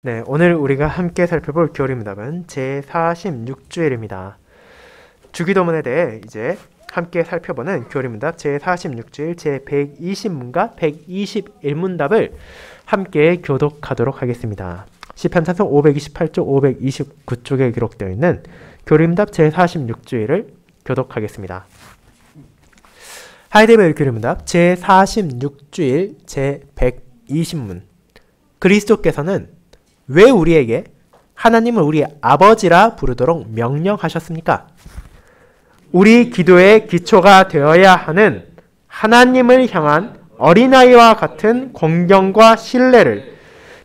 네, 오늘 우리가 함께 살펴볼 교리문답은 제46주일입니다. 주기도문에 대해 이제 함께 살펴보는 교리문답 제46주일 제120문과 121문답을 함께 교독하도록 하겠습니다. 시편 찬송 528쪽, 529쪽에 기록되어 있는 교리문답 제46주일을 교독하겠습니다. 하이데벨 교리문답 제46주일 제120문. 그리스도께서는 왜 우리에게 하나님을 우리 아버지라 부르도록 명령하셨습니까? 우리 기도의 기초가 되어야 하는 하나님을 향한 어린아이와 같은 공경과 신뢰를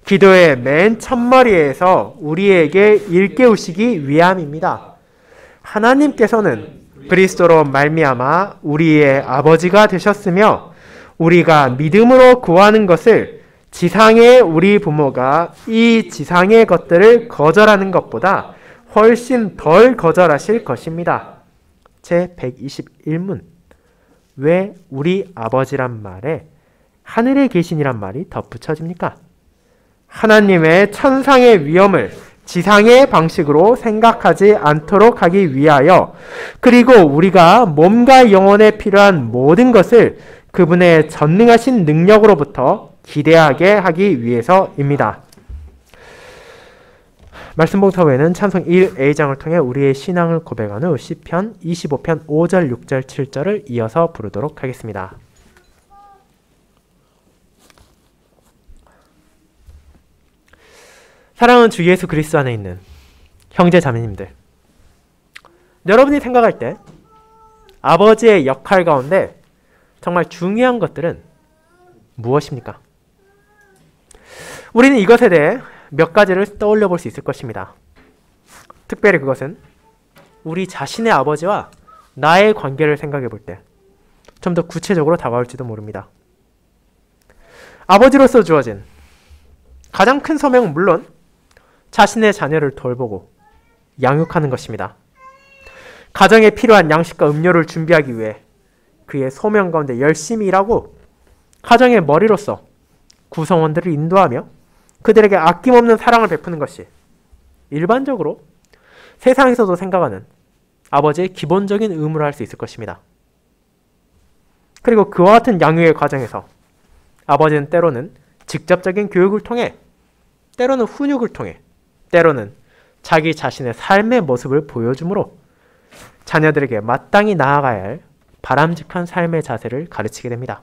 기도의 맨 첫머리에서 우리에게 일깨우시기 위함입니다. 하나님께서는 그리스도로 말미암아 우리의 아버지가 되셨으며 우리가 믿음으로 구하는 것을 지상의 우리 부모가 이 지상의 것들을 거절하는 것보다 훨씬 덜 거절하실 것입니다. 제121문. 왜 우리 아버지란 말에 하늘에 계신이란 말이 덧붙여집니까? 하나님의 천상의 위엄을 지상의 방식으로 생각하지 않도록 하기 위하여, 그리고 우리가 몸과 영혼에 필요한 모든 것을 그분의 전능하신 능력으로부터 기대하게 하기 위해서입니다. 말씀 봉사 외에는 찬송 1A장을 통해 우리의 신앙을 고백한 후 시편 25편 5절, 6절, 7절을 이어서 부르도록 하겠습니다. 사랑하는 주 예수 그리스도 안에 있는 형제 자매님들, 여러분이 생각할 때 아버지의 역할 가운데 정말 중요한 것들은 무엇입니까? 우리는 이것에 대해 몇 가지를 떠올려 볼 수 있을 것입니다. 특별히 그것은 우리 자신의 아버지와 나의 관계를 생각해 볼 때 좀 더 구체적으로 다가올지도 모릅니다. 아버지로서 주어진 가장 큰 소명은 물론 자신의 자녀를 돌보고 양육하는 것입니다. 가정에 필요한 양식과 음료를 준비하기 위해 그의 소명 가운데 열심히 일하고 가정의 머리로서 구성원들을 인도하며 그들에게 아낌없는 사랑을 베푸는 것이 일반적으로 세상에서도 생각하는 아버지의 기본적인 의무를 할 수 있을 것입니다. 그리고 그와 같은 양육의 과정에서 아버지는 때로는 직접적인 교육을 통해, 때로는 훈육을 통해, 때로는 자기 자신의 삶의 모습을 보여주므로 자녀들에게 마땅히 나아가야 할 바람직한 삶의 자세를 가르치게 됩니다.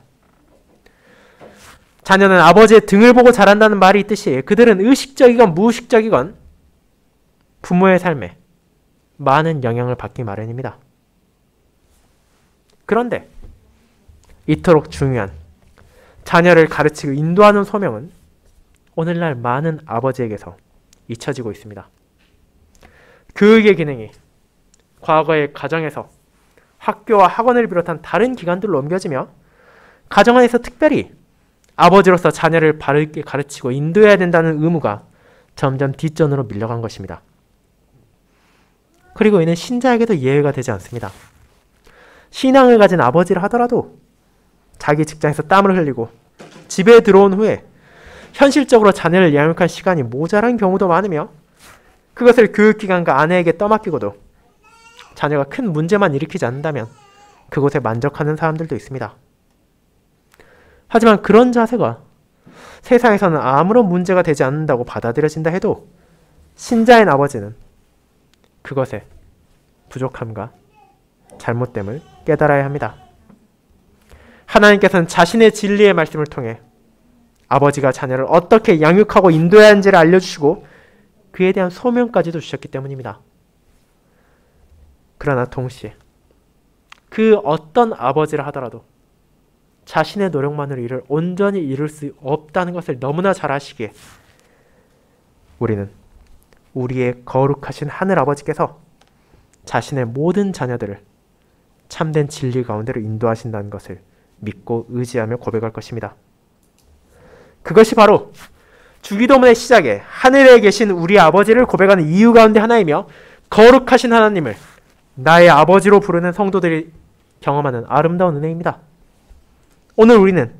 자녀는 아버지의 등을 보고 자란다는 말이 있듯이 그들은 의식적이건 무의식적이건 부모의 삶에 많은 영향을 받기 마련입니다. 그런데 이토록 중요한 자녀를 가르치고 인도하는 소명은 오늘날 많은 아버지에게서 잊혀지고 있습니다. 교육의 기능이 과거의 가정에서 학교와 학원을 비롯한 다른 기관들로 옮겨지며 가정 안에서 특별히 아버지로서 자녀를 바르게 가르치고 인도해야 된다는 의무가 점점 뒷전으로 밀려간 것입니다. 그리고 이는 신자에게도 예외가 되지 않습니다. 신앙을 가진 아버지를 하더라도 자기 직장에서 땀을 흘리고 집에 들어온 후에 현실적으로 자녀를 양육할 시간이 모자란 경우도 많으며 그것을 교육기관과 아내에게 떠맡기고도 자녀가 큰 문제만 일으키지 않는다면 그곳에 만족하는 사람들도 있습니다. 하지만 그런 자세가 세상에서는 아무런 문제가 되지 않는다고 받아들여진다 해도 신자인 아버지는 그것의 부족함과 잘못됨을 깨달아야 합니다. 하나님께서는 자신의 진리의 말씀을 통해 아버지가 자녀를 어떻게 양육하고 인도해야 하는지를 알려주시고 그에 대한 소명까지도 주셨기 때문입니다. 그러나 동시에 그 어떤 아버지라 하더라도 자신의 노력만으로 이를 온전히 이룰 수 없다는 것을 너무나 잘 아시기에 우리는 우리의 거룩하신 하늘아버지께서 자신의 모든 자녀들을 참된 진리 가운데로 인도하신다는 것을 믿고 의지하며 고백할 것입니다. 그것이 바로 주기도문의 시작에 하늘에 계신 우리 아버지를 고백하는 이유 가운데 하나이며 거룩하신 하나님을 나의 아버지로 부르는 성도들이 경험하는 아름다운 은혜입니다. 오늘 우리는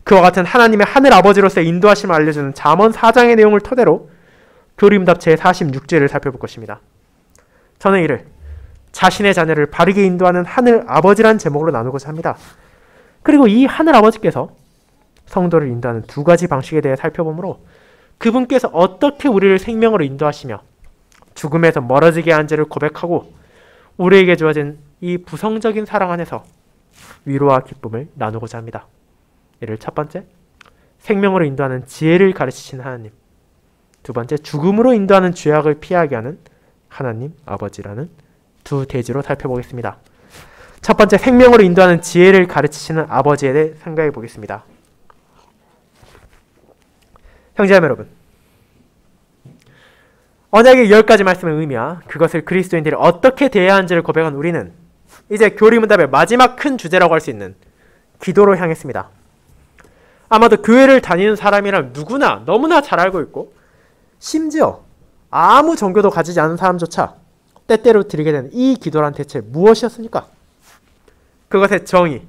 그와 같은 하나님의 하늘 아버지로서의 인도하심을 알려주는 잠언 4장의 내용을 토대로 교리문답 제46제를 살펴볼 것입니다. 저는 이를 자신의 자녀를 바르게 인도하는 하늘 아버지란 제목으로 나누고자 합니다. 그리고 이 하늘 아버지께서 성도를 인도하는 두 가지 방식에 대해 살펴보므로 그분께서 어떻게 우리를 생명으로 인도하시며 죽음에서 멀어지게 한 죄를 고백하고 우리에게 주어진 이 부성적인 사랑 안에서 위로와 기쁨을 나누고자 합니다. 이를 첫 번째, 생명으로 인도하는 지혜를 가르치신 하나님. 두 번째, 죽음으로 인도하는 죄악을 피하게 하는 하나님 아버지라는 두 대지로 살펴보겠습니다. 첫 번째, 생명으로 인도하는 지혜를 가르치시는 아버지에 대해 생각해 보겠습니다. 형제자매 여러분, 언약의 10가지 말씀의 의미와 그것을 그리스도인들이 어떻게 대해야 하는지를 고백한 우리는 이제 교리문답의 마지막 큰 주제라고 할 수 있는 기도로 향했습니다. 아마도 교회를 다니는 사람이라면 누구나 너무나 잘 알고 있고 심지어 아무 종교도 가지지 않은 사람조차 때때로 드리게 되는 이 기도란 대체 무엇이었습니까? 그것의 정의,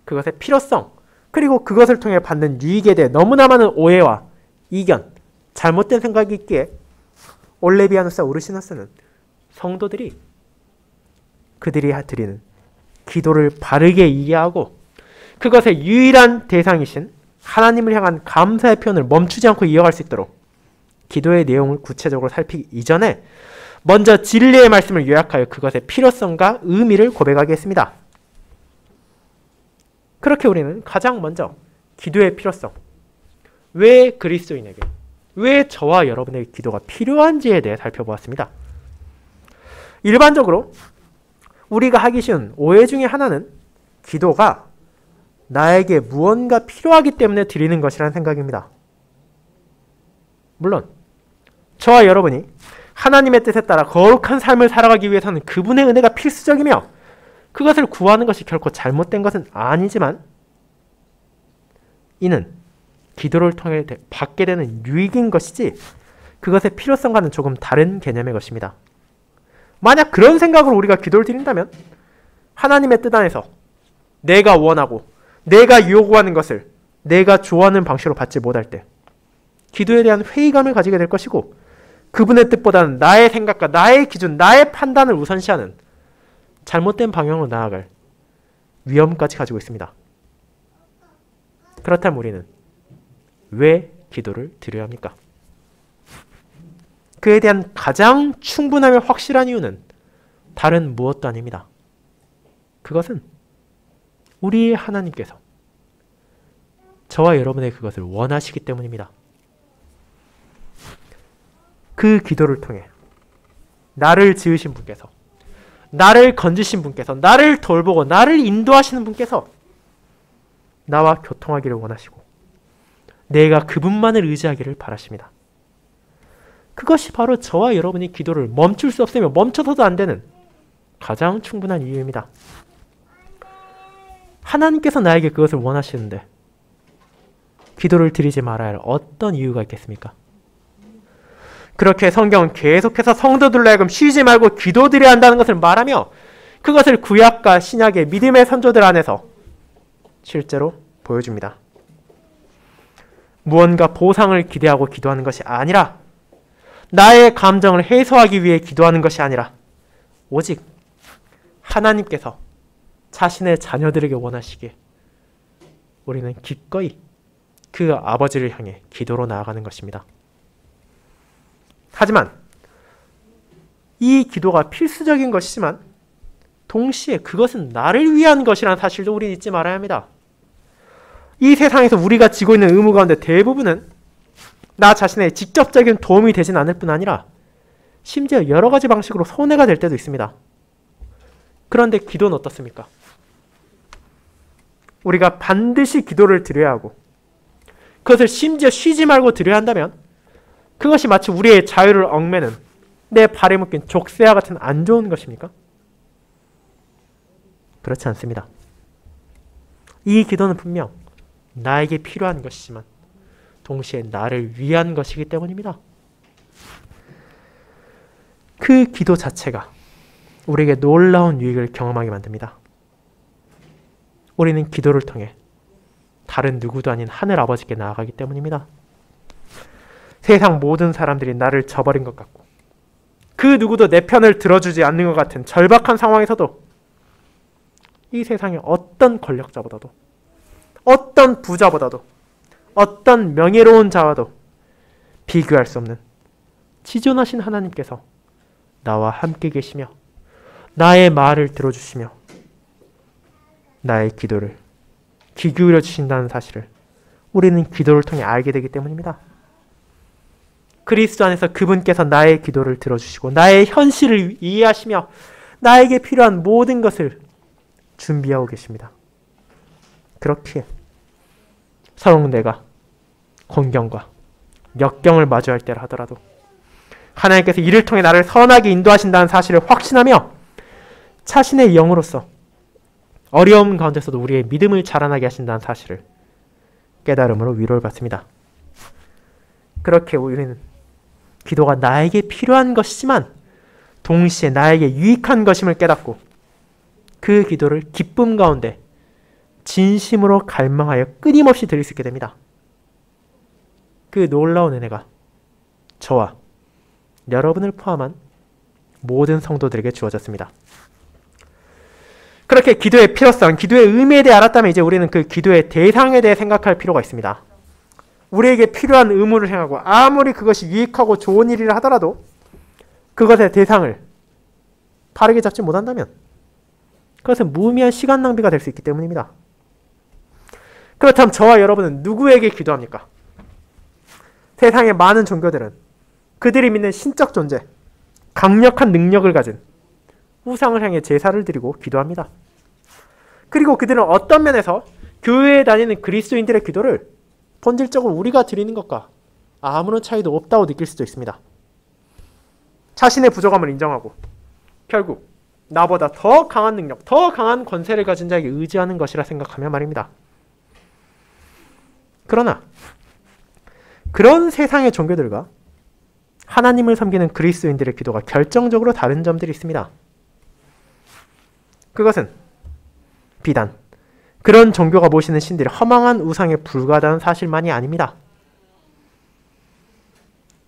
그것의 필요성, 그리고 그것을 통해 받는 유익에 대해 너무나 많은 오해와 이견, 잘못된 생각이 있기에 올레비아누스와 우르시누스는 성도들이 그들이 드리는 기도를 바르게 이해하고 그것의 유일한 대상이신 하나님을 향한 감사의 표현을 멈추지 않고 이어갈 수 있도록 기도의 내용을 구체적으로 살피기 이전에 먼저 진리의 말씀을 요약하여 그것의 필요성과 의미를 고백하게 했습니다. 그렇게 우리는 가장 먼저 기도의 필요성, 왜 그리스도인에게, 왜 저와 여러분에게 기도가 필요한지에 대해 살펴보았습니다. 일반적으로 우리가 하기 쉬운 오해 중에 하나는 기도가 나에게 무언가 필요하기 때문에 드리는 것이라는 생각입니다. 물론 저와 여러분이 하나님의 뜻에 따라 거룩한 삶을 살아가기 위해서는 그분의 은혜가 필수적이며 그것을 구하는 것이 결코 잘못된 것은 아니지만 이는 기도를 통해 받게 되는 유익인 것이지 그것의 필요성과는 조금 다른 개념의 것입니다. 만약 그런 생각으로 우리가 기도를 드린다면 하나님의 뜻 안에서 내가 원하고 내가 요구하는 것을 내가 좋아하는 방식으로 받지 못할 때 기도에 대한 회의감을 가지게 될 것이고 그분의 뜻보다는 나의 생각과 나의 기준, 나의 판단을 우선시하는 잘못된 방향으로 나아갈 위험까지 가지고 있습니다. 그렇다면 우리는 왜 기도를 드려야 합니까? 그에 대한 가장 충분하며 확실한 이유는 다른 무엇도 아닙니다. 그것은 우리의 하나님께서 저와 여러분의 그것을 원하시기 때문입니다. 그 기도를 통해 나를 지으신 분께서, 나를 건지신 분께서, 나를 돌보고 나를 인도하시는 분께서 나와 교통하기를 원하시고 내가 그분만을 의지하기를 바라십니다. 그것이 바로 저와 여러분이 기도를 멈출 수 없으며 멈춰서도 안 되는 가장 충분한 이유입니다. 하나님께서 나에게 그것을 원하시는데 기도를 드리지 말아야 할 어떤 이유가 있겠습니까? 그렇게 성경은 계속해서 성도들로 하여금 쉬지 말고 기도드려야 한다는 것을 말하며 그것을 구약과 신약의 믿음의 선조들 안에서 실제로 보여줍니다. 무언가 보상을 기대하고 기도하는 것이 아니라 나의 감정을 해소하기 위해 기도하는 것이 아니라 오직 하나님께서 자신의 자녀들에게 원하시기에 우리는 기꺼이 그 아버지를 향해 기도로 나아가는 것입니다. 하지만 이 기도가 필수적인 것이지만 동시에 그것은 나를 위한 것이라는 사실도 우리는 잊지 말아야 합니다. 이 세상에서 우리가 지고 있는 의무 가운데 대부분은 나 자신의 직접적인 도움이 되진 않을 뿐 아니라 심지어 여러 가지 방식으로 손해가 될 때도 있습니다. 그런데 기도는 어떻습니까? 우리가 반드시 기도를 드려야 하고 그것을 심지어 쉬지 말고 드려야 한다면 그것이 마치 우리의 자유를 얽매는 내 발에 묶인 족쇄와 같은 안 좋은 것입니까? 그렇지 않습니다. 이 기도는 분명 나에게 필요한 것이지만 동시에 나를 위한 것이기 때문입니다. 그 기도 자체가 우리에게 놀라운 유익을 경험하게 만듭니다. 우리는 기도를 통해 다른 누구도 아닌 하늘 아버지께 나아가기 때문입니다. 세상 모든 사람들이 나를 저버린 것 같고 그 누구도 내 편을 들어주지 않는 것 같은 절박한 상황에서도 이 세상의 어떤 권력자보다도 어떤 부자보다도 어떤 명예로운 자와도 비교할 수 없는 지존하신 하나님께서 나와 함께 계시며 나의 말을 들어주시며 나의 기도를 귀 기울여 주신다는 사실을 우리는 기도를 통해 알게 되기 때문입니다. 그리스도 안에서 그분께서 나의 기도를 들어주시고 나의 현실을 이해하시며 나에게 필요한 모든 것을 준비하고 계십니다. 그렇기에 서로 내가 곤경과 역경을 마주할 때라 하더라도 하나님께서 이를 통해 나를 선하게 인도하신다는 사실을 확신하며 자신의 영으로서 어려움 가운데서도 우리의 믿음을 자라나게 하신다는 사실을 깨달음으로 위로를 받습니다. 그렇게 우리는 기도가 나에게 필요한 것이지만 동시에 나에게 유익한 것임을 깨닫고 그 기도를 기쁨 가운데 진심으로 갈망하여 끊임없이 드릴 수 있게 됩니다. 그 놀라운 은혜가 저와 여러분을 포함한 모든 성도들에게 주어졌습니다. 그렇게 기도의 필요성, 기도의 의미에 대해 알았다면 이제 우리는 그 기도의 대상에 대해 생각할 필요가 있습니다. 우리에게 필요한 의무를 행하고 아무리 그것이 유익하고 좋은 일이라 하더라도 그것의 대상을 바르게 잡지 못한다면 그것은 무의미한 시간 낭비가 될 수 있기 때문입니다. 그렇다면 저와 여러분은 누구에게 기도합니까? 세상의 많은 종교들은 그들이 믿는 신적 존재, 강력한 능력을 가진 우상을 향해 제사를 드리고 기도합니다. 그리고 그들은 어떤 면에서 교회에 다니는 그리스도인들의 기도를 본질적으로 우리가 드리는 것과 아무런 차이도 없다고 느낄 수도 있습니다. 자신의 부족함을 인정하고 결국 나보다 더 강한 능력, 더 강한 권세를 가진 자에게 의지하는 것이라 생각하며 말입니다. 그러나 그런 세상의 종교들과 하나님을 섬기는 그리스도인들의 기도가 결정적으로 다른 점들이 있습니다. 그것은 비단 그런 종교가 모시는 신들이 허망한 우상에 불과하다는 사실만이 아닙니다.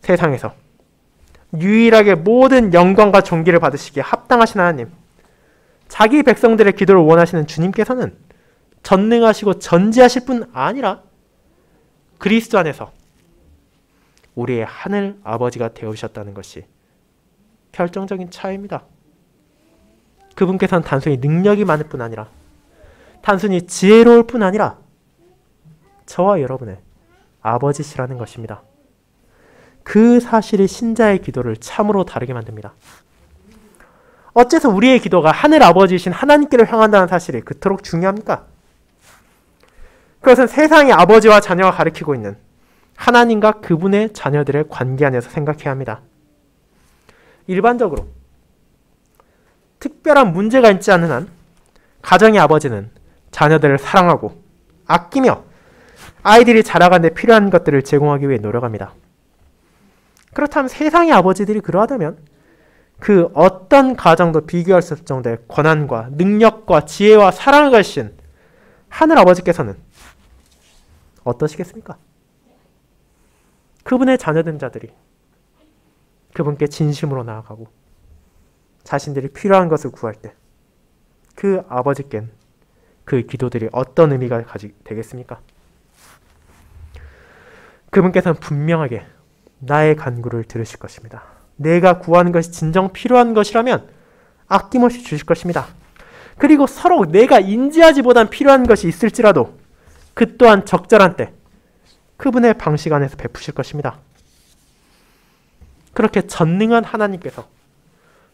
세상에서 유일하게 모든 영광과 존귀를 받으시기에 합당하신 하나님, 자기 백성들의 기도를 원하시는 주님께서는 전능하시고 전지하실 뿐 아니라 그리스도 안에서 우리의 하늘 아버지가 되어주셨다는 것이 결정적인 차이입니다. 그분께서는 단순히 능력이 많을 뿐 아니라 단순히 지혜로울 뿐 아니라 저와 여러분의 아버지시라는 것입니다. 그 사실이 신자의 기도를 참으로 다르게 만듭니다. 어째서 우리의 기도가 하늘 아버지이신 하나님께로 향한다는 사실이 그토록 중요합니까? 그것은 세상의 아버지와 자녀가 가리키고 있는 하나님과 그분의 자녀들의 관계 안에서 생각해야 합니다. 일반적으로 특별한 문제가 있지 않는 한 가정의 아버지는 자녀들을 사랑하고 아끼며 아이들이 자라가는 데 필요한 것들을 제공하기 위해 노력합니다. 그렇다면 세상의 아버지들이 그러하다면 그 어떤 가정도 비교할 수 없을 정도의 권한과 능력과 지혜와 사랑을 가지신 하늘 아버지께서는 어떠시겠습니까? 그분의 자녀된 자들이 그분께 진심으로 나아가고 자신들이 필요한 것을 구할 때 그 아버지께는 그 기도들이 어떤 의미가 되겠습니까? 그분께서는 분명하게 나의 간구를 들으실 것입니다. 내가 구하는 것이 진정 필요한 것이라면 아낌없이 주실 것입니다. 그리고 서로 내가 인지하지 못한 필요한 것이 있을지라도 그 또한 적절한 때 그분의 방식 안에서 베푸실 것입니다. 그렇게 전능한 하나님께서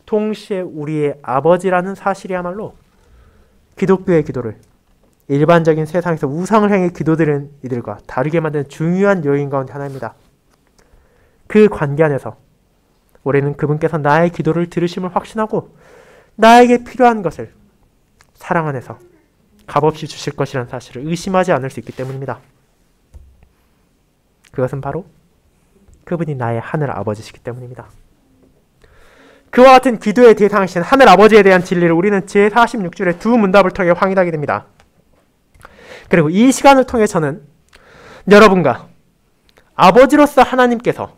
동시에 우리의 아버지라는 사실이야말로 기독교의 기도를 일반적인 세상에서 우상을 향해 기도드리는 이들과 다르게 만드는 중요한 요인 가운데 하나입니다. 그 관계 안에서 우리는 그분께서 나의 기도를 들으심을 확신하고 나에게 필요한 것을 사랑 안에서 값없이 주실 것이라는 사실을 의심하지 않을 수 있기 때문입니다. 그것은 바로 그분이 나의 하늘 아버지시기 때문입니다. 그와 같은 기도의 대상이신 하늘 아버지에 대한 진리를 우리는 제46줄의 두 문답을 통해 확인하게 됩니다. 그리고 이 시간을 통해 저는 여러분과 아버지로서 하나님께서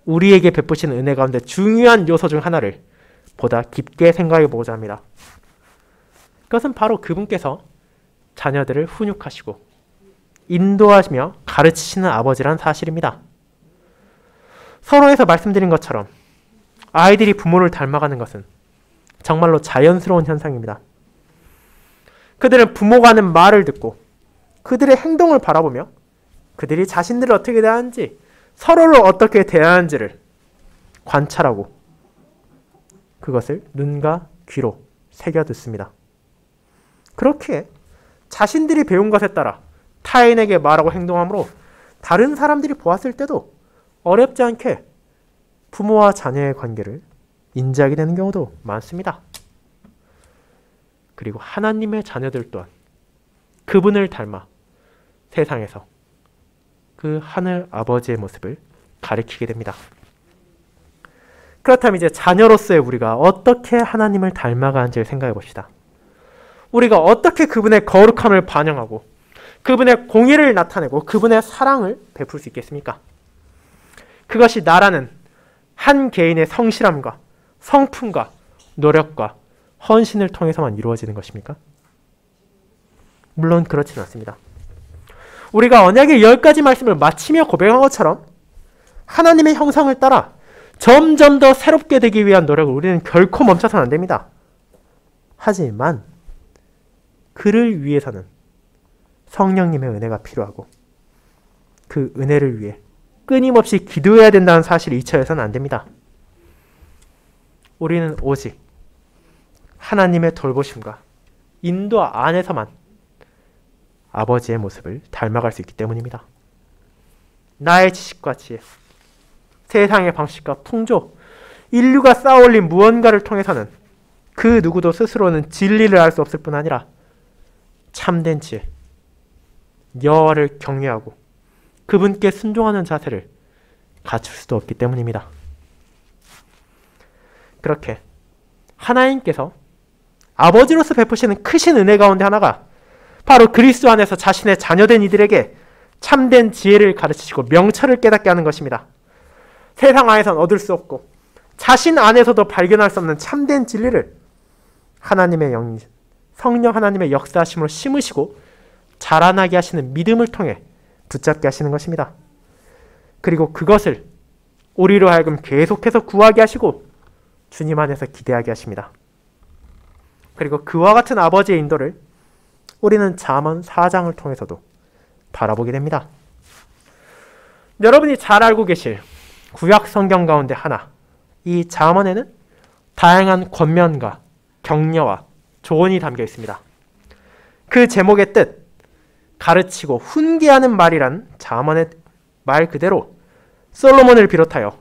우리에게 베푸시는 은혜 가운데 중요한 요소 중 하나를 보다 깊게 생각해 보고자 합니다. 그것은 바로 그분께서 자녀들을 훈육하시고 인도하시며 가르치시는 아버지란 사실입니다. 서론에서 말씀드린 것처럼 아이들이 부모를 닮아가는 것은 정말로 자연스러운 현상입니다. 그들은 부모가 하는 말을 듣고 그들의 행동을 바라보며 그들이 자신들을 어떻게 대하는지, 서로를 어떻게 대하는지를 관찰하고 그것을 눈과 귀로 새겨듣습니다. 그렇게 자신들이 배운 것에 따라 타인에게 말하고 행동함으로 다른 사람들이 보았을 때도 어렵지 않게 부모와 자녀의 관계를 인지하게 되는 경우도 많습니다. 그리고 하나님의 자녀들 또한 그분을 닮아 세상에서 그 하늘 아버지의 모습을 가리키게 됩니다. 그렇다면 이제 자녀로서의 우리가 어떻게 하나님을 닮아가는지를 생각해 봅시다. 우리가 어떻게 그분의 거룩함을 반영하고 그분의 공의를 나타내고 그분의 사랑을 베풀 수 있겠습니까? 그것이 나라는 한 개인의 성실함과 성품과 노력과 헌신을 통해서만 이루어지는 것입니까? 물론 그렇지는 않습니다. 우리가 언약의 10가지 말씀을 마치며 고백한 것처럼 하나님의 형상을 따라 점점 더 새롭게 되기 위한 노력을 우리는 결코 멈춰서는 안 됩니다. 하지만 그를 위해서는 성령님의 은혜가 필요하고 그 은혜를 위해 끊임없이 기도해야 된다는 사실을 잊혀서는 안 됩니다. 우리는 오직 하나님의 돌보심과 인도 안에서만 아버지의 모습을 닮아갈 수 있기 때문입니다. 나의 지식과 지혜, 세상의 방식과 풍조, 인류가 쌓아올린 무언가를 통해서는 그 누구도 스스로는 진리를 알 수 없을 뿐 아니라 참된 지혜, 여호와를 경외하고 그분께 순종하는 자세를 갖출 수도 없기 때문입니다. 그렇게 하나님께서 아버지로서 베푸시는 크신 은혜 가운데 하나가 바로 그리스도 안에서 자신의 자녀된 이들에게 참된 지혜를 가르치시고 명철을 깨닫게 하는 것입니다. 세상 안에선 얻을 수 없고 자신 안에서도 발견할 수 없는 참된 진리를 하나님의 영이 성령 하나님의 역사하심으로 심으시고 자라나게 하시는 믿음을 통해 붙잡게 하시는 것입니다. 그리고 그것을 우리로 하여금 계속해서 구하게 하시고 주님 안에서 기대하게 하십니다. 그리고 그와 같은 아버지의 인도를 우리는 잠언 4장을 통해서도 바라보게 됩니다. 여러분이 잘 알고 계실 구약 성경 가운데 하나, 이 잠언에는 다양한 권면과 격려와 조언이 담겨 있습니다. 그 제목의 뜻, 가르치고 훈계하는 말이란 잠언의 말 그대로 솔로몬을 비롯하여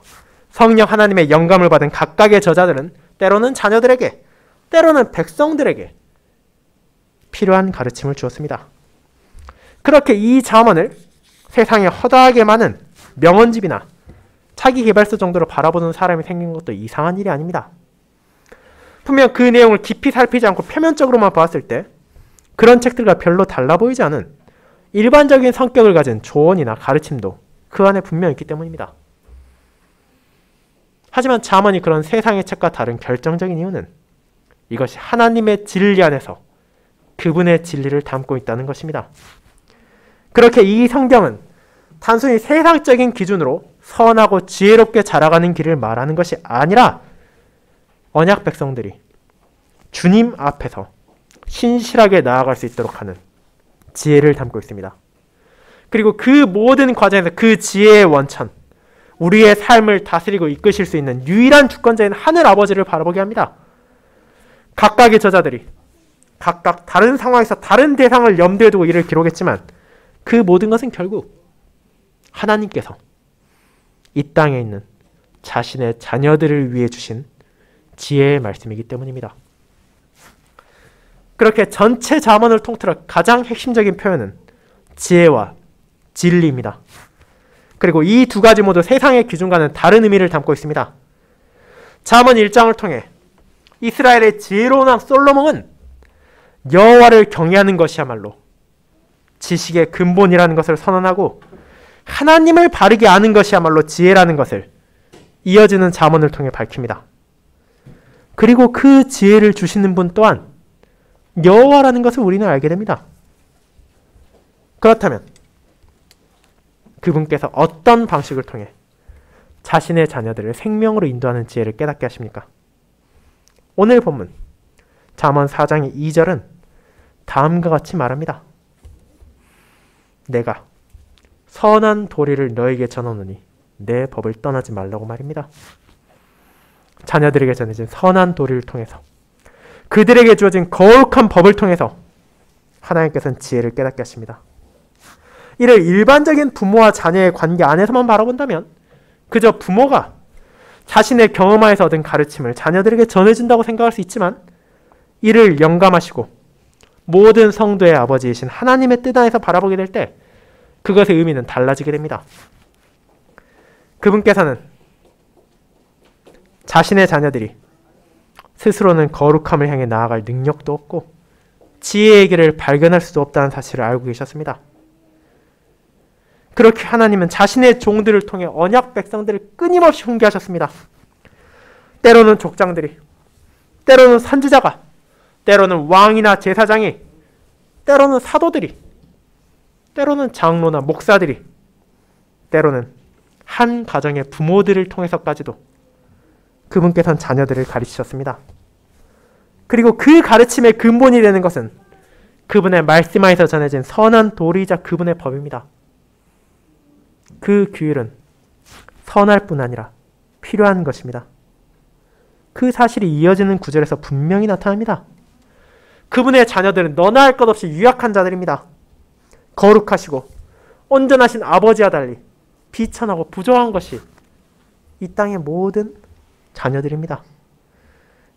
성령 하나님의 영감을 받은 각각의 저자들은 때로는 자녀들에게, 때로는 백성들에게 필요한 가르침을 주었습니다. 그렇게 이 잠언을 세상에 허다하게 많은 명언집이나 차기개발서 정도로 바라보는 사람이 생긴 것도 이상한 일이 아닙니다. 분명 그 내용을 깊이 살피지 않고 표면적으로만 봤을 때 그런 책들과 별로 달라 보이지 않은 일반적인 성격을 가진 조언이나 가르침도 그 안에 분명히 있기 때문입니다. 하지만 잠언이 그런 세상의 책과 다른 결정적인 이유는 이것이 하나님의 진리 안에서 그분의 진리를 담고 있다는 것입니다. 그렇게 이 성경은 단순히 세상적인 기준으로 선하고 지혜롭게 자라가는 길을 말하는 것이 아니라 언약 백성들이 주님 앞에서 신실하게 나아갈 수 있도록 하는 지혜를 담고 있습니다. 그리고 그 모든 과정에서 그 지혜의 원천, 우리의 삶을 다스리고 이끄실 수 있는 유일한 주권자인 하늘 아버지를 바라보게 합니다. 각각의 저자들이 각각 다른 상황에서 다른 대상을 염두에 두고 이를 기록했지만 그 모든 것은 결국 하나님께서 이 땅에 있는 자신의 자녀들을 위해 주신 지혜의 말씀이기 때문입니다. 그렇게 전체 잠언을 통틀어 가장 핵심적인 표현은 지혜와 진리입니다. 그리고 이 두 가지 모두 세상의 기준과는 다른 의미를 담고 있습니다. 잠언 1장을 통해 이스라엘의 지혜로운 왕 솔로몬은 여호와를 경외하는 것이야말로 지식의 근본이라는 것을 선언하고 하나님을 바르게 아는 것이야말로 지혜라는 것을 이어지는 잠언을 통해 밝힙니다. 그리고 그 지혜를 주시는 분 또한 여호와라는 것을 우리는 알게 됩니다. 그렇다면 그분께서 어떤 방식을 통해 자신의 자녀들을 생명으로 인도하는 지혜를 깨닫게 하십니까? 오늘 본문 잠언 4장의 2절은 다음과 같이 말합니다. 내가 선한 도리를 너에게 전하노니 내 법을 떠나지 말라고 말입니다. 자녀들에게 전해진 선한 도리를 통해서 그들에게 주어진 거룩한 법을 통해서 하나님께서는 지혜를 깨닫게 하십니다. 이를 일반적인 부모와 자녀의 관계 안에서만 바라본다면 그저 부모가 자신의 경험하에서 얻은 가르침을 자녀들에게 전해준다고 생각할 수 있지만 이를 영감하시고 모든 성도의 아버지이신 하나님의 뜻 안에서 바라보게 될 때 그것의 의미는 달라지게 됩니다. 그분께서는 자신의 자녀들이 스스로는 거룩함을 향해 나아갈 능력도 없고 지혜의 길을 발견할 수도 없다는 사실을 알고 계셨습니다. 그렇게 하나님은 자신의 종들을 통해 언약 백성들을 끊임없이 훈계하셨습니다. 때로는 족장들이, 때로는 선지자가, 때로는 왕이나 제사장이, 때로는 사도들이, 때로는 장로나 목사들이, 때로는 한 가정의 부모들을 통해서까지도 그분께서는 자녀들을 가르치셨습니다. 그리고 그 가르침의 근본이 되는 것은 그분의 말씀 안에서 전해진 선한 도리이자 그분의 법입니다. 그 규율은 선할 뿐 아니라 필요한 것입니다. 그 사실이 이어지는 구절에서 분명히 나타납니다. 그분의 자녀들은 너나 할 것 없이 유약한 자들입니다. 거룩하시고 온전하신 아버지와 달리 비천하고 부정한 것이 이 땅의 모든 자녀들입니다.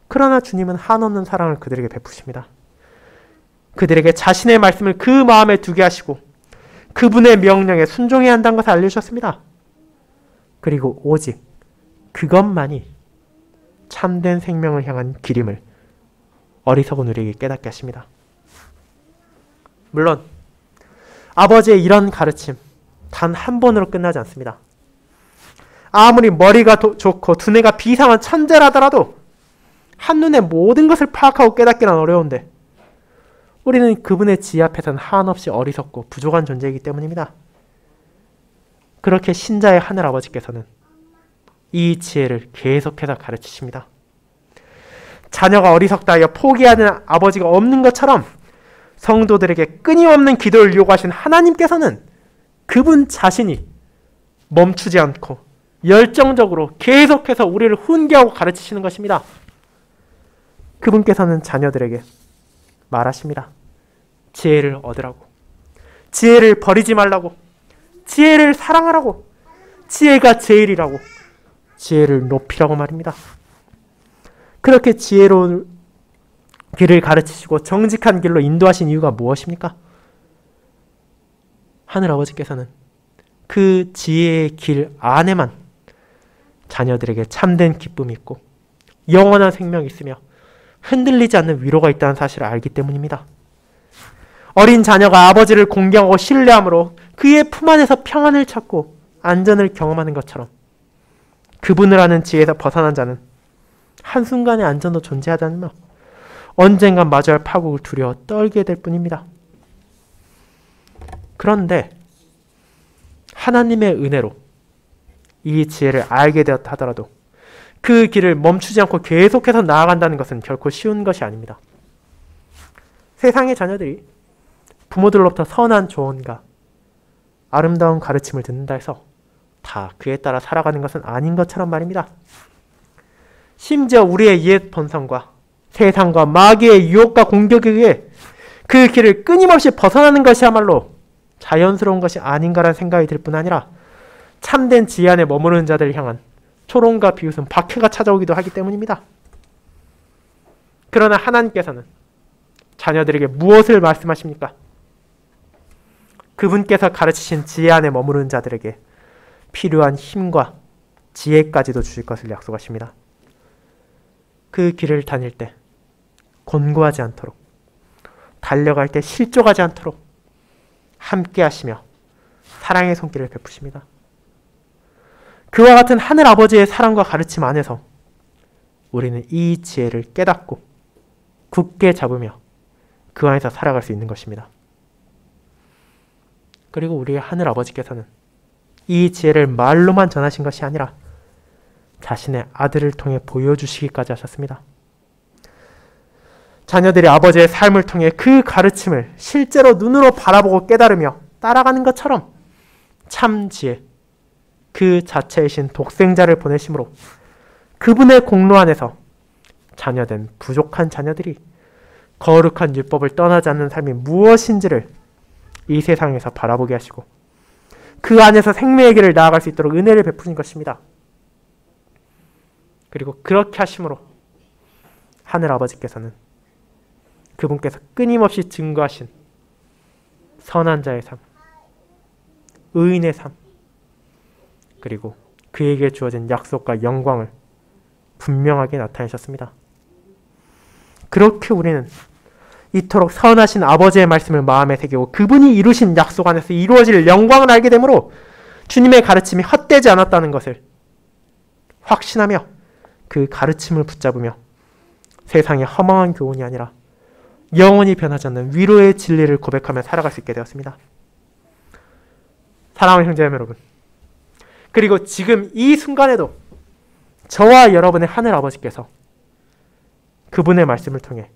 그러나 주님은 한없는 사랑을 그들에게 베푸십니다. 그들에게 자신의 말씀을 그 마음에 두게 하시고 그분의 명령에 순종해야 한다는 것을 알려주셨습니다. 그리고 오직 그것만이 참된 생명을 향한 길임을 어리석은 우리에게 깨닫게 하십니다. 물론 아버지의 이런 가르침 단 한 번으로 끝나지 않습니다. 아무리 머리가 좋고 두뇌가 비상한 천재라더라도 한눈에 모든 것을 파악하고 깨닫기는 어려운데 우리는 그분의 지혜 앞에서는 한없이 어리석고 부족한 존재이기 때문입니다. 그렇게 신자의 하늘아버지께서는 이 지혜를 계속해서 가르치십니다. 자녀가 어리석다 하여 포기하는 아버지가 없는 것처럼 성도들에게 끊임없는 기도를 요구하신 하나님께서는 그분 자신이 멈추지 않고 열정적으로 계속해서 우리를 훈계하고 가르치시는 것입니다. 그분께서는 자녀들에게 말하십니다. 지혜를 얻으라고, 지혜를 버리지 말라고, 지혜를 사랑하라고, 지혜가 제일이라고, 지혜를 높이라고 말입니다. 그렇게 지혜로운 길을 가르치시고 정직한 길로 인도하신 이유가 무엇입니까? 하늘아버지께서는 그 지혜의 길 안에만 자녀들에게 참된 기쁨이 있고 영원한 생명이 있으며 흔들리지 않는 위로가 있다는 사실을 알기 때문입니다. 어린 자녀가 아버지를 공경하고 신뢰함으로 그의 품 안에서 평안을 찾고 안전을 경험하는 것처럼 그분을 아는 지혜에서 벗어난 자는 한순간의 안전도 존재하지 않으며 언젠간 마주할 파국을 두려워 떨게 될 뿐입니다. 그런데 하나님의 은혜로 이 지혜를 알게 되었다 하더라도 그 길을 멈추지 않고 계속해서 나아간다는 것은 결코 쉬운 것이 아닙니다. 세상의 자녀들이 부모들로부터 선한 조언과 아름다운 가르침을 듣는다 해서 다 그에 따라 살아가는 것은 아닌 것처럼 말입니다. 심지어 우리의 옛 본성과 세상과 마귀의 유혹과 공격에 의해 그 길을 끊임없이 벗어나는 것이야말로 자연스러운 것이 아닌가라는 생각이 들 뿐 아니라 참된 지혜 안에 머무르는 자들을 향한 초롱과 비웃음, 박해가 찾아오기도 하기 때문입니다. 그러나 하나님께서는 자녀들에게 무엇을 말씀하십니까? 그분께서 가르치신 지혜 안에 머무르는 자들에게 필요한 힘과 지혜까지도 주실 것을 약속하십니다. 그 길을 다닐 때 곤고하지 않도록, 달려갈 때 실족하지 않도록 함께 하시며 사랑의 손길을 베푸십니다. 그와 같은 하늘 아버지의 사랑과 가르침 안에서 우리는 이 지혜를 깨닫고 굳게 잡으며 그 안에서 살아갈 수 있는 것입니다. 그리고 우리의 하늘 아버지께서는 이 지혜를 말로만 전하신 것이 아니라 자신의 아들을 통해 보여주시기까지 하셨습니다. 자녀들이 아버지의 삶을 통해 그 가르침을 실제로 눈으로 바라보고 깨달으며 따라가는 것처럼 참 지혜, 그 자체이신 독생자를 보내심으로 그분의 공로 안에서 자녀된 부족한 자녀들이 거룩한 율법을 떠나지 않는 삶이 무엇인지를 이 세상에서 바라보게 하시고 그 안에서 생명의 길을 나아갈 수 있도록 은혜를 베푸신 것입니다. 그리고 그렇게 하심으로 하늘 아버지께서는 그분께서 끊임없이 증거하신 선한 자의 삶, 의인의 삶, 그리고 그에게 주어진 약속과 영광을 분명하게 나타내셨습니다. 그렇게 우리는 이토록 선하신 아버지의 말씀을 마음에 새기고 그분이 이루신 약속 안에서 이루어질 영광을 알게 되므로 주님의 가르침이 헛되지 않았다는 것을 확신하며 그 가르침을 붙잡으며 세상의 허망한 교훈이 아니라 영원히 변하지 않는 위로의 진리를 고백하며 살아갈 수 있게 되었습니다. 사랑하는 형제자매 여러분, 그리고 지금 이 순간에도 저와 여러분의 하늘 아버지께서 그분의 말씀을 통해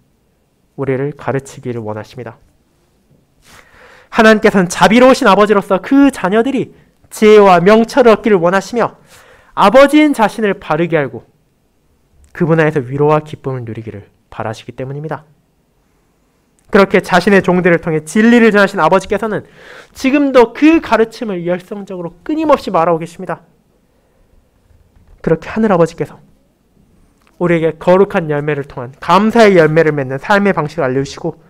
우리를 가르치기를 원하십니다. 하나님께서는 자비로우신 아버지로서 그 자녀들이 지혜와 명철을 얻기를 원하시며 아버지인 자신을 바르게 알고 그분 안에서 위로와 기쁨을 누리기를 바라시기 때문입니다. 그렇게 자신의 종들을 통해 진리를 전하신 아버지께서는 지금도 그 가르침을 열성적으로 끊임없이 말하고 계십니다. 그렇게 하늘아버지께서 우리에게 거룩한 열매를 통한 감사의 열매를 맺는 삶의 방식을 알려주시고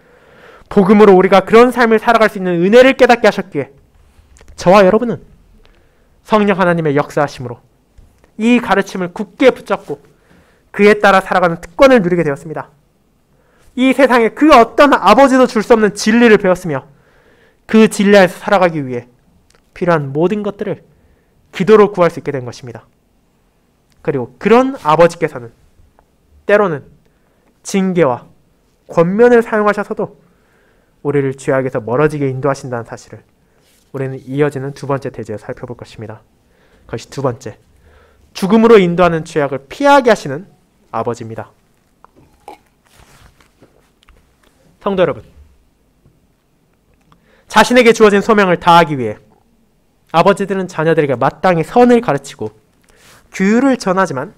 복음으로 우리가 그런 삶을 살아갈 수 있는 은혜를 깨닫게 하셨기에 저와 여러분은 성령 하나님의 역사하심으로 이 가르침을 굳게 붙잡고 그에 따라 살아가는 특권을 누리게 되었습니다. 이 세상에 그 어떤 아버지도 줄 수 없는 진리를 배웠으며 그 진리 안에서 살아가기 위해 필요한 모든 것들을 기도로 구할 수 있게 된 것입니다. 그리고 그런 아버지께서는 때로는 징계와 권면을 사용하셔서도 우리를 죄악에서 멀어지게 인도하신다는 사실을 우리는 이어지는 두 번째 대제에 살펴볼 것입니다. 그것이 두 번째, 죽음으로 인도하는 죄악을 피하게 하시는 아버지입니다. 성도 여러분, 자신에게 주어진 소명을 다하기 위해 아버지들은 자녀들에게 마땅히 선을 가르치고 규율을 전하지만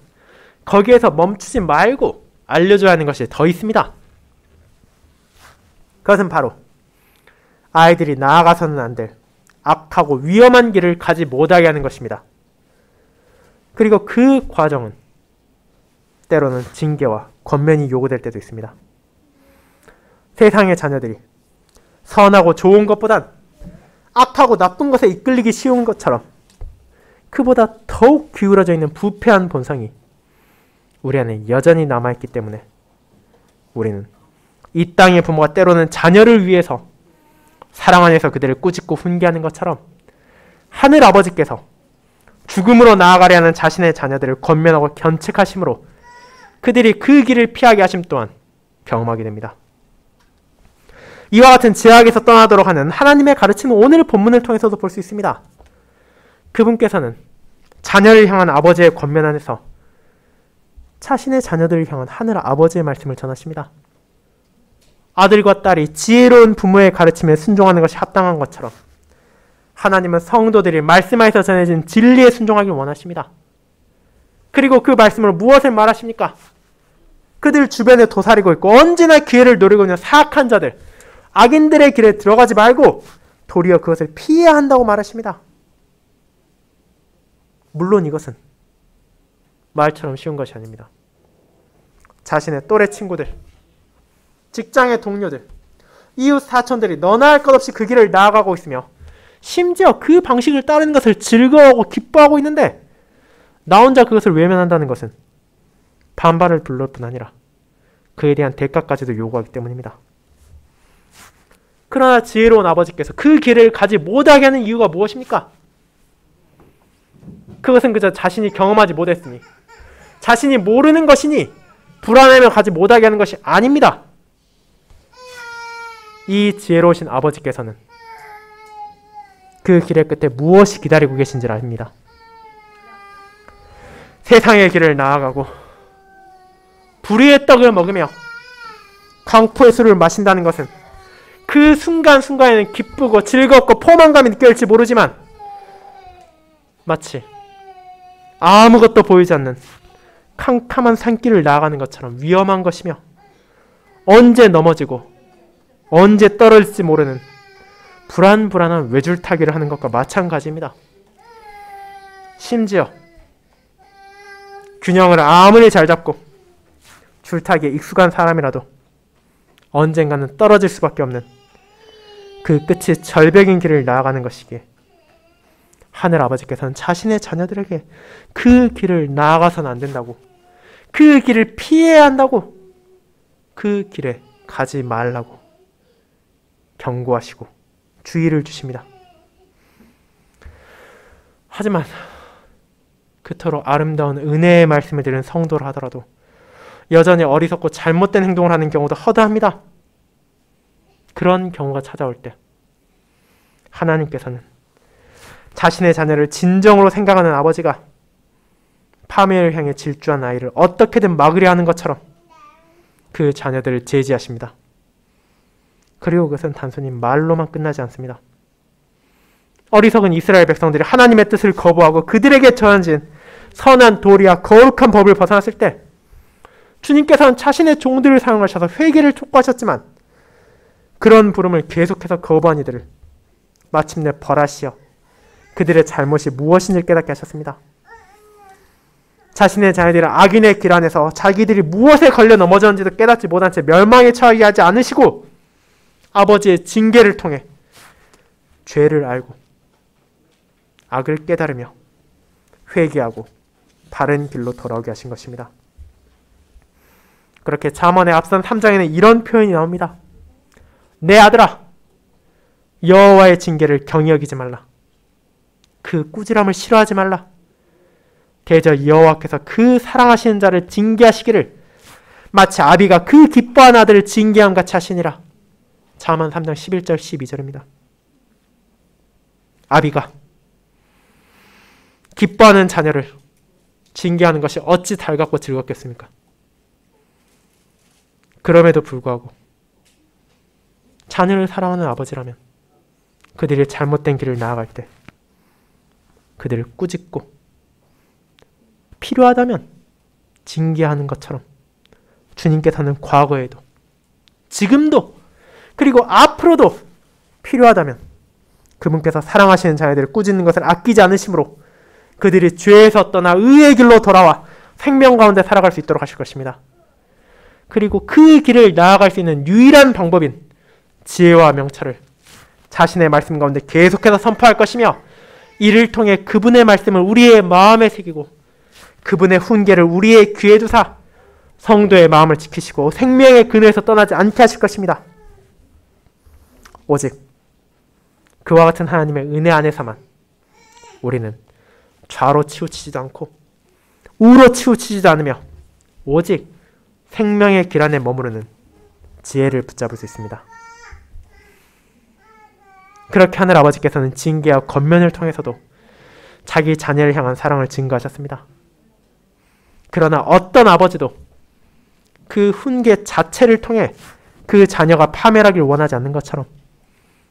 거기에서 멈추지 말고 알려줘야 하는 것이 더 있습니다. 그것은 바로 아이들이 나아가서는 안 될 악하고 위험한 길을 가지 못하게 하는 것입니다. 그리고 그 과정은 때로는 징계와 권면이 요구될 때도 있습니다. 세상의 자녀들이 선하고 좋은 것보단 악하고 나쁜 것에 이끌리기 쉬운 것처럼 그보다 더욱 기울어져 있는 부패한 본성이 우리 안에 여전히 남아있기 때문에 우리는 이 땅의 부모가 때로는 자녀를 위해서 사랑 안에서 그들을 꾸짖고 훈계하는 것처럼 하늘 아버지께서 죽음으로 나아가려 하는 자신의 자녀들을 권면하고 견책하심으로 그들이 그 길을 피하게 하심 또한 경험하게 됩니다. 이와 같은 죄악에서 떠나도록 하는 하나님의 가르침은 오늘 본문을 통해서도 볼 수 있습니다. 그분께서는 자녀를 향한 아버지의 권면 안에서 자신의 자녀들을 향한 하늘 아버지의 말씀을 전하십니다. 아들과 딸이 지혜로운 부모의 가르침에 순종하는 것이 합당한 것처럼 하나님은 성도들이 말씀 안에서 전해진 진리에 순종하길 원하십니다. 그리고 그 말씀으로 무엇을 말하십니까? 그들 주변에 도사리고 있고 언제나 기회를 노리고 있는 사악한 자들, 악인들의 길에 들어가지 말고 도리어 그것을 피해야 한다고 말하십니다. 물론 이것은 말처럼 쉬운 것이 아닙니다. 자신의 또래 친구들, 직장의 동료들, 이웃 사촌들이 너나 할 것 없이 그 길을 나아가고 있으며 심지어 그 방식을 따르는 것을 즐거워하고 기뻐하고 있는데 나 혼자 그것을 외면한다는 것은 반발을 불러올 뿐 아니라 그에 대한 대가까지도 요구하기 때문입니다. 그러나 지혜로운 아버지께서 그 길을 가지 못하게 하는 이유가 무엇입니까? 그것은 그저 자신이 경험하지 못했으니, 자신이 모르는 것이니 불안하며 가지 못하게 하는 것이 아닙니다. 이 지혜로우신 아버지께서는 그 길의 끝에 무엇이 기다리고 계신지 압니다. 세상의 길을 나아가고 불의의 떡을 먹으며 강포의 술을 마신다는 것은 그 순간순간에는 기쁘고 즐겁고 포만감이 느껴질지 모르지만 마치 아무것도 보이지 않는 캄캄한 산길을 나아가는 것처럼 위험한 것이며 언제 넘어지고 언제 떨어질지 모르는 불안불안한 외줄타기를 하는 것과 마찬가지입니다. 심지어 균형을 아무리 잘 잡고 줄타기에 익숙한 사람이라도 언젠가는 떨어질 수밖에 없는 그 끝이 절벽인 길을 나아가는 것이기에 하늘 아버지께서는 자신의 자녀들에게 그 길을 나아가서는 안 된다고, 그 길을 피해야 한다고, 그 길에 가지 말라고 경고하시고 주의를 주십니다. 하지만 그토록 아름다운 은혜의 말씀을 들은 성도라 하더라도 여전히 어리석고 잘못된 행동을 하는 경우도 허다합니다. 그런 경우가 찾아올 때 하나님께서는 자신의 자녀를 진정으로 생각하는 아버지가 파멸을 향해 질주한 아이를 어떻게든 막으려 하는 것처럼 그 자녀들을 제지하십니다. 그리고 그것은 단순히 말로만 끝나지 않습니다. 어리석은 이스라엘 백성들이 하나님의 뜻을 거부하고 그들에게 전해진 선한 도리와 거룩한 법을 벗어났을 때 주님께서는 자신의 종들을 사용하셔서 회개를 촉구하셨지만 그런 부름을 계속해서 거부한 이들을 마침내 벌하시어 그들의 잘못이 무엇인지 깨닫게 하셨습니다. 자신의 자녀들은 악인의 길 안에서 자기들이 무엇에 걸려 넘어졌는지도 깨닫지 못한 채 멸망에 처하게 하지 않으시고 아버지의 징계를 통해 죄를 알고 악을 깨달으며 회개하고 바른 길로 돌아오게 하신 것입니다. 그렇게 잠언의 앞선 3장에는 이런 표현이 나옵니다. 내 아들아, 여호와의 징계를 경히 여기지 말라. 그 꾸지람을 싫어하지 말라. 대저 여호와께서 그 사랑하시는 자를 징계하시기를 마치 아비가 그 기뻐하는 아들을 징계함 같이 하시니라. 잠언 3장 11절 12절입니다. 아비가 기뻐하는 자녀를 징계하는 것이 어찌 달갑고 즐겁겠습니까? 그럼에도 불구하고 자녀를 사랑하는 아버지라면 그들이 잘못된 길을 나아갈 때 그들을 꾸짖고 필요하다면 징계하는 것처럼 주님께서는 과거에도 지금도 그리고 앞으로도 필요하다면 그분께서 사랑하시는 자녀들을 꾸짖는 것을 아끼지 않으심으로 그들이 죄에서 떠나 의의 길로 돌아와 생명 가운데 살아갈 수 있도록 하실 것입니다. 그리고 그 길을 나아갈 수 있는 유일한 방법인 지혜와 명철을 자신의 말씀 가운데 계속해서 선포할 것이며 이를 통해 그분의 말씀을 우리의 마음에 새기고 그분의 훈계를 우리의 귀에 두사 성도의 마음을 지키시고 생명의 근원에서 떠나지 않게 하실 것입니다. 오직 그와 같은 하나님의 은혜 안에서만 우리는 좌로 치우치지도 않고 우로 치우치지도 않으며 오직 생명의 길 안에 머무르는 지혜를 붙잡을 수 있습니다. 그렇게 하늘 아버지께서는 징계와 권면을 통해서도 자기 자녀를 향한 사랑을 증거하셨습니다. 그러나 어떤 아버지도 그 훈계 자체를 통해 그 자녀가 파멸하길 원하지 않는 것처럼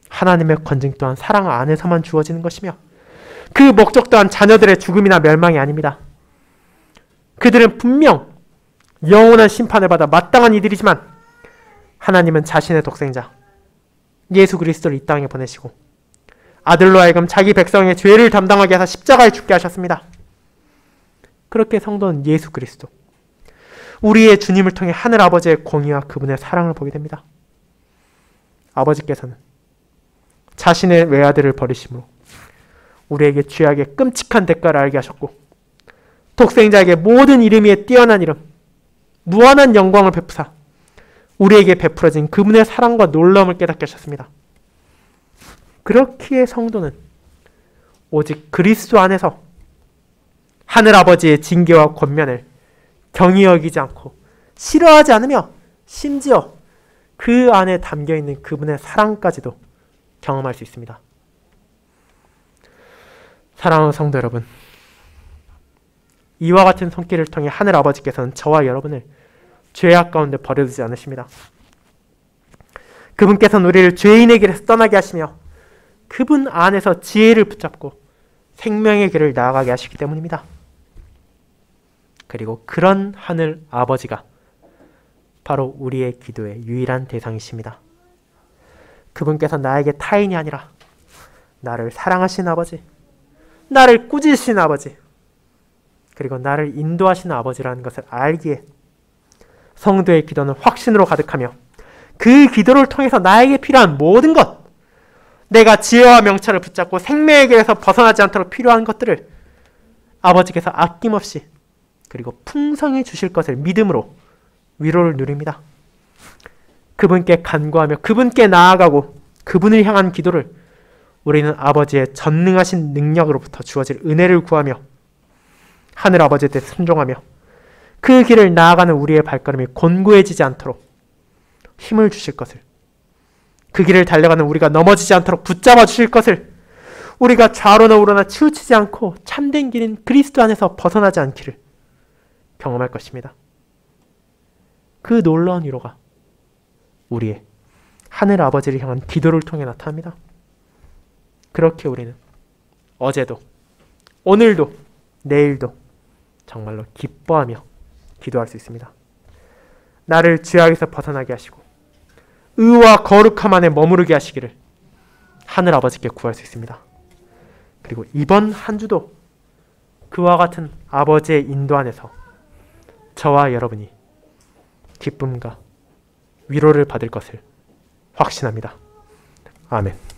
하나님의 권징 또한 사랑 안에서만 주어지는 것이며 그 목적 또한 자녀들의 죽음이나 멸망이 아닙니다. 그들은 분명 영원한 심판을 받아 마땅한 이들이지만 하나님은 자신의 독생자 예수 그리스도를 이 땅에 보내시고 아들로 하여금 자기 백성의 죄를 담당하게 하사 십자가에 죽게 하셨습니다. 그렇게 성도는 예수 그리스도 우리의 주님을 통해 하늘 아버지의 공의와 그분의 사랑을 보게 됩니다. 아버지께서는 자신의 외아들을 버리심으로 우리에게 죄악의 끔찍한 대가를 알게 하셨고 독생자에게 모든 이름 위에 뛰어난 이름 무한한 영광을 베푸사 우리에게 베풀어진 그분의 사랑과 놀라움을 깨닫게 하셨습니다. 그렇기에 성도는 오직 그리스도 안에서 하늘아버지의 징계와 권면을 경히 여기지 않고 싫어하지 않으며 심지어 그 안에 담겨있는 그분의 사랑까지도 경험할 수 있습니다. 사랑하는 성도 여러분, 이와 같은 손길을 통해 하늘아버지께서는 저와 여러분을 죄악 가운데 버려두지 않으십니다. 그분께서는 우리를 죄인의 길에서 떠나게 하시며 그분 안에서 지혜를 붙잡고 생명의 길을 나아가게 하시기 때문입니다. 그리고 그런 하늘 아버지가 바로 우리의 기도의 유일한 대상이십니다. 그분께서 나에게 타인이 아니라 나를 사랑하신 아버지, 나를 꾸짖으신 아버지, 그리고 나를 인도하시는 아버지라는 것을 알기에 성도의 기도는 확신으로 가득하며 그 기도를 통해서 나에게 필요한 모든 것, 내가 지혜와 명철을 붙잡고 생명의 길에서 벗어나지 않도록 필요한 것들을 아버지께서 아낌없이 그리고 풍성히 주실 것을 믿음으로 위로를 누립니다. 그분께 간구하며 그분께 나아가고 그분을 향한 기도를 우리는 아버지의 전능하신 능력으로부터 주어질 은혜를 구하며 하늘 아버지한테 순종하며 그 길을 나아가는 우리의 발걸음이 곤고해지지 않도록 힘을 주실 것을, 그 길을 달려가는 우리가 넘어지지 않도록 붙잡아 주실 것을, 우리가 좌로나 우로나 치우치지 않고 참된 길인 그리스도 안에서 벗어나지 않기를 경험할 것입니다. 그 놀라운 위로가 우리의 하늘 아버지를 향한 기도를 통해 나타납니다. 그렇게 우리는 어제도 오늘도 내일도 정말로 기뻐하며 기도할 수 있습니다. 나를 죄악에서 벗어나게 하시고 의와 거룩함 안에 머무르게 하시기를 하늘 아버지께 구할 수 있습니다. 그리고 이번 한 주도 그와 같은 아버지의 인도 안에서 저와 여러분이 기쁨과 위로를 받을 것을 확신합니다. 아멘.